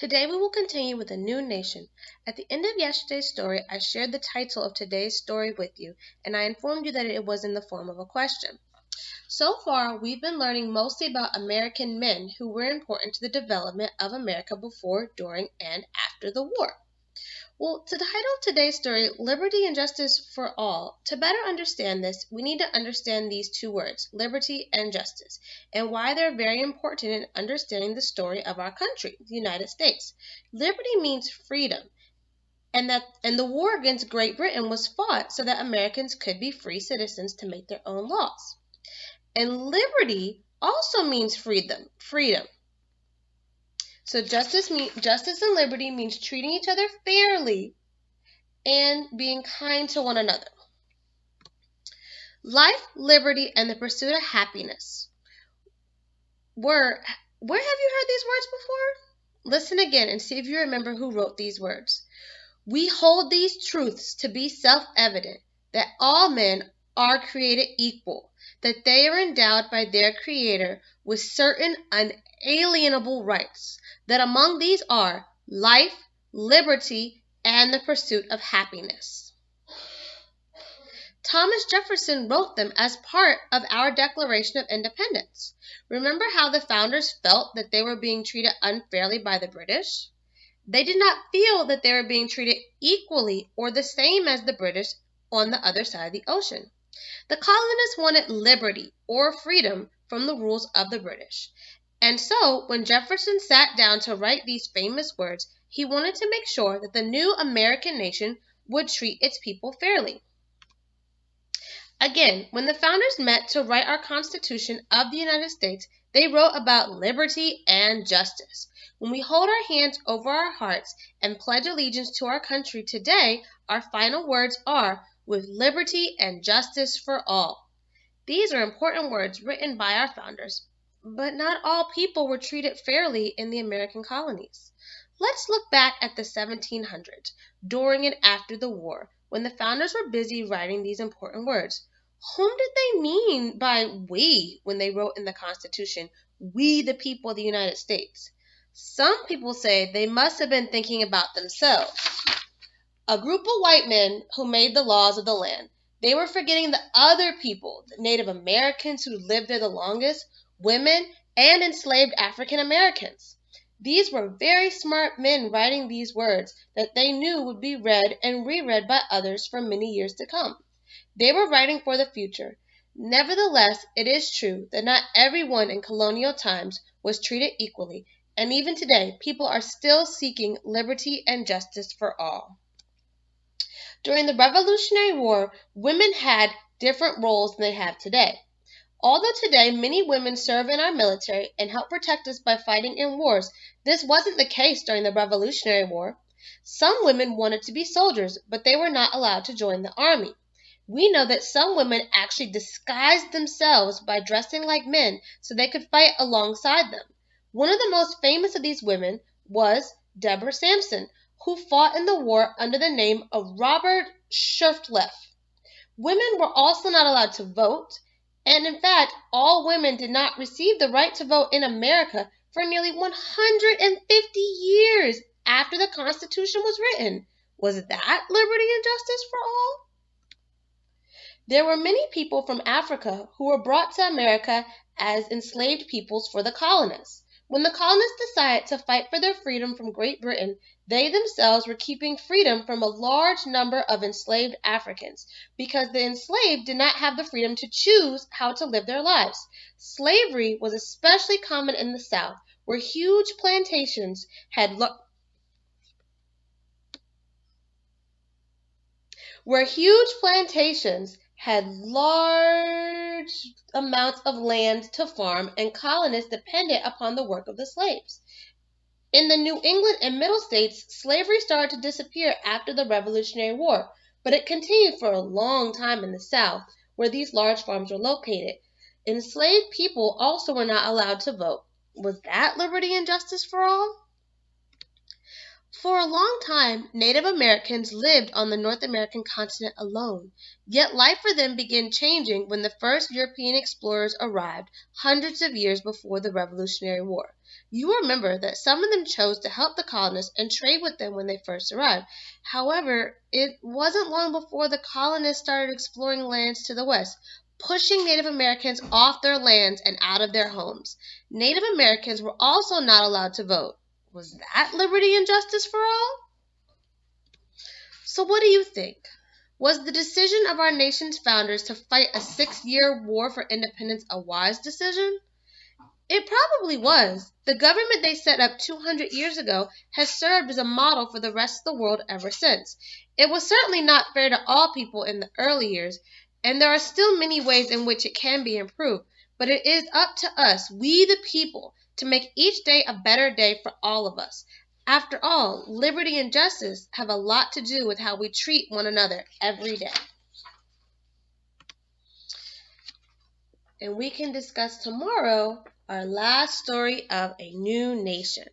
Today we will continue with a new nation. At the end of yesterday's story, I shared the title of today's story with you, and I informed you that it was in the form of a question. So far, we've been learning mostly about American men who were important to the development of America before, during, and after the war. Well, to the title of today's story, Liberty and Justice for All, to better understand this, we need to understand these two words, liberty and justice, and why they're very important in understanding the story of our country, the United States. Liberty means freedom, and the war against Great Britain was fought so that Americans could be free citizens to make their own laws. And liberty also means freedom. So justice and liberty means treating each other fairly and being kind to one another. Life, liberty, and the pursuit of happiness. Where have you heard these words before? Listen again and see if you remember who wrote these words. We hold these truths to be self-evident, that all men are created equal, that they are endowed by their Creator with certain unalienable rights, that among these are life, liberty, and the pursuit of happiness. Thomas Jefferson wrote them as part of our Declaration of Independence. Remember how the founders felt that they were being treated unfairly by the British? They did not feel that they were being treated equally or the same as the British on the other side of the ocean. The colonists wanted liberty or freedom from the rules of the British. And so, when Jefferson sat down to write these famous words, he wanted to make sure that the new American nation would treat its people fairly. Again, when the founders met to write our Constitution of the United States, they wrote about liberty and justice. When we hold our hands over our hearts and pledge allegiance to our country today, our final words are, with liberty and justice for all. These are important words written by our founders, but not all people were treated fairly in the American colonies. Let's look back at the 1700s, during and after the war, when the founders were busy writing these important words. Whom did they mean by we when they wrote in the Constitution, we the people of the United States? Some people say they must have been thinking about themselves. A group of white men who made the laws of the land. They were forgetting the other people, the Native Americans who lived there the longest, women, and enslaved African Americans. These were very smart men writing these words that they knew would be read and reread by others for many years to come. They were writing for the future. Nevertheless, it is true that not everyone in colonial times was treated equally, and even today, people are still seeking liberty and justice for all. During the Revolutionary War, women had different roles than they have today. Although today many women serve in our military and help protect us by fighting in wars, this wasn't the case during the Revolutionary War. Some women wanted to be soldiers, but they were not allowed to join the army. We know that some women actually disguised themselves by dressing like men so they could fight alongside them. One of the most famous of these women was Deborah Sampson, who fought in the war under the name of Robert Shurtleff. Women were also not allowed to vote, and in fact, all women did not receive the right to vote in America for nearly 150 years after the Constitution was written. Was that liberty and justice for all? There were many people from Africa who were brought to America as enslaved peoples for the colonists. When the colonists decided to fight for their freedom from Great Britain, they themselves were keeping freedom from a large number of enslaved Africans, because the enslaved did not have the freedom to choose how to live their lives. Slavery was especially common in the South, where huge plantations had large amounts of land to farm, and colonists depended upon the work of the slaves. In the New England and Middle States, slavery started to disappear after the Revolutionary War, but it continued for a long time in the South, where these large farms were located. Enslaved people also were not allowed to vote. Was that liberty and justice for all? For a long time, Native Americans lived on the North American continent alone, yet life for them began changing when the first European explorers arrived hundreds of years before the Revolutionary War. You remember that some of them chose to help the colonists and trade with them when they first arrived. However, it wasn't long before the colonists started exploring lands to the west, pushing Native Americans off their lands and out of their homes. Native Americans were also not allowed to vote. Was that liberty and justice for all? So what do you think? Was the decision of our nation's founders to fight a 6-year war for independence a wise decision? It probably was. The government they set up 200 years ago has served as a model for the rest of the world ever since. It was certainly not fair to all people in the early years, and there are still many ways in which it can be improved, but it is up to us, we the people, to make each day a better day for all of us. After all, liberty and justice have a lot to do with how we treat one another every day. And we can discuss tomorrow our last story of a new nation.